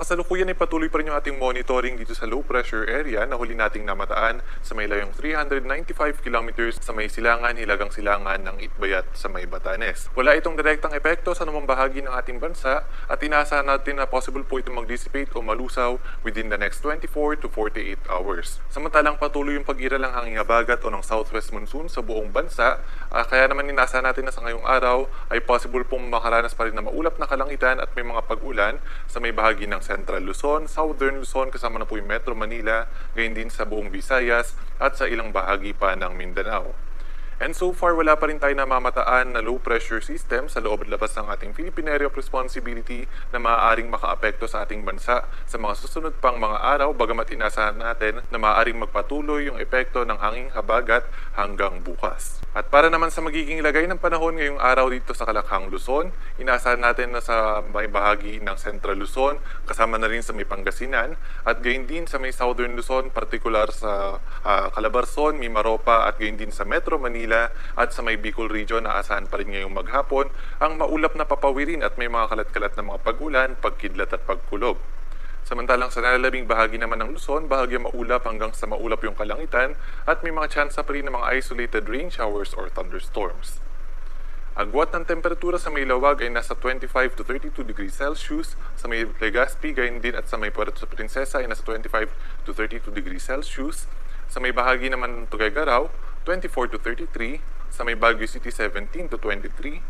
kasalukuyan ay patuloy pa rin yung ating monitoring dito sa low pressure area na huli nating namataan sa may layong 395 kilometers sa may silangan, hilagang silangan ng Itbayat sa may Batanes. Wala itong direktang epekto sa anumang bahagi ng ating bansa at inaasahan natin na possible po itong mag-dissipate o malusaw within the next 24 to 48 hours. Samantalang patuloy yung pag-ira ng hanging habagat o ng southwest monsoon sa buong bansa, kaya naman inaasahan natin na sa ngayong araw ay possible pong makaranas pa rin na maulap na kalangitan at may mga pag-ulan sa may bahagi ng Central Luzon, Southern Luzon, kasama na po yung Metro Manila, gayon din sa buong Visayas at sa ilang bahagi pa ng Mindanao. And so far, wala pa rin tayo namamataan na low pressure system sa loob at labas ng ating Philippine Area of Responsibility na maaaring makaapekto sa ating bansa sa mga susunod pang mga araw, bagamat inasahan natin na maaaring magpatuloy yung epekto ng hanging habagat hanggang bukas. At para naman sa magiging lagay ng panahon ngayong araw dito sa Kalakhang, Luzon, inasahan natin na sa may bahagi ng Central Luzon, kasama na rin sa may Pangasinan, at gayon din sa may Southern Luzon, partikular sa Calabarzon, Mimaropa, at gayon din sa Metro Manila, at sa may Bicol region na asahan pa rin ngayong maghapon ang maulap na papawirin at may mga kalat-kalat na mga pag-ulan, pagkidlat at pagkulog. Samantalang sa nalalabing bahagi naman ng Luzon, bahagyang maulap hanggang sa maulap yung kalangitan at may mga tsansa pa rin ng mga isolated rain showers or thunderstorms. Agwat ng temperatura sa may Lawag ay nasa 25 to 32 degrees Celsius, sa may Legazpi gayon din at sa may Puerto Princesa ay nasa 25 to 32 degrees Celsius, sa may bahagi naman ng Tuguegarao 24 to 33, sa may Baguio City 17 to 23,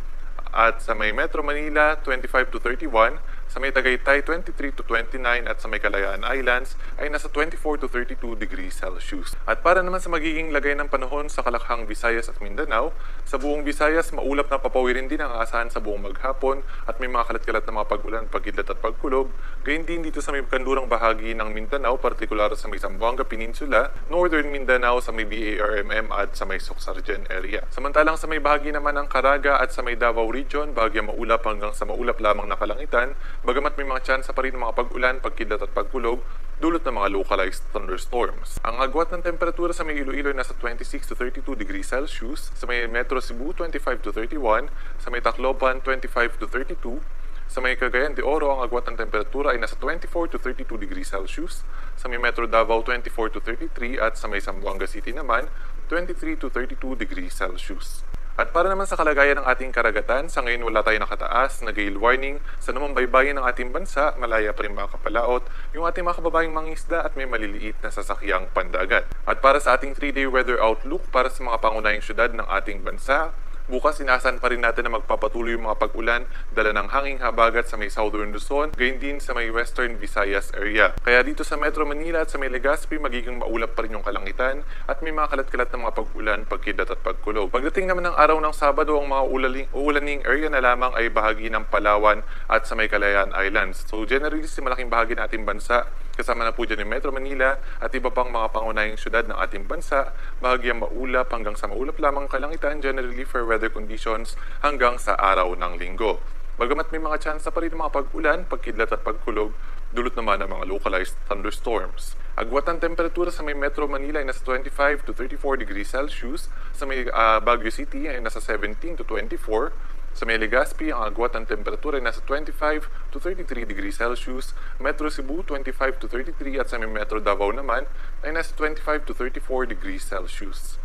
at sa may Metro Manila 25 to 31, sa may Tagaytay 23 to 29 at sa may Kalayaan Islands ay nasa 24 to 32 degrees Celsius. At para naman sa magiging lagay ng panahon sa Kalakhang, Visayas at Mindanao, sa buong Visayas maulap na papawirin din ang aasahan sa buong maghapon at may mga kalat-kalat na mga pag-ulan, pagkidlat at pagkulog. Gayun din dito sa may kanlurang bahagi ng Mindanao, partikular sa may Zamboanga Peninsula, Northern Mindanao sa may BARMM at sa may Soxargen area. Samantalang sa may bahagi naman ng Caraga at sa may Davao Region, bahagyang maulap hanggang sa maulap lamang na kalangitan, bagamat may mga tsansa pa rin ng mga pag-ulan, pagkidlat at pagkulog, dulot ng mga localized thunderstorms. Ang agwat ng temperatura sa may Iloilo ay nasa 26 to 32 degrees Celsius, sa may Metro Cebu 25 to 31, sa may Tacloban 25 to 32, sa may Cagayan de Oro ang agwat ng temperatura ay nasa 24 to 32 degrees Celsius, sa may Metro Davao 24 to 33 at sa may Zamboanga City naman 23 to 32 degrees Celsius. At para naman sa kalagayan ng ating karagatan, sa ngayon wala tayong nakataas na gale warning sa namang baybayin ng ating bansa, malaya pa rin makakapalaot yung ating mga kababayang mangingisda at may maliliit na sasakyang pandagat. At para sa ating 3-day weather outlook para sa mga pangunahing syudad ng ating bansa, bukas inaasahan pa rin natin na magpapatuloy yung mga pag-ulan dala ng hanging habagat sa may Southern Luzon, gayon din sa may Western Visayas area. Kaya dito sa Metro Manila at sa may Legazpi, magiging maulap pa rin yung kalangitan at may mga kalat-kalat na mga pag-ulan, pagkidlat at pagkulog. Pagdating naman ng araw ng Sabado, ang mga ulaning area na lamang ay bahagi ng Palawan at sa may Kalayaan Islands. So generally, si malaking bahagi ng ating bansa, kasama na po dyan yung Metro Manila at iba pang mga pangunahing syudad ng ating bansa, bahagyang maulap hanggang sa maulap lamang kalangitan, generally for weather conditions hanggang sa araw ng Linggo. Bagamat may mga tsansa pa rin ng mga pag-ulan, pagkidlat at pagkulog, dulot naman ng mga localized thunderstorms. Agwat ng temperatura sa may Metro Manila ay nasa 25 to 34 degrees Celsius, sa may Baguio City ay nasa 17 to 24, sa may Legazpi ang agwat ng temperatura ay nasa 25 to 33 degrees Celsius, Metro Cebu 25 to 33 at sa may Metro Davao naman ay nasa 25 to 34 degrees Celsius.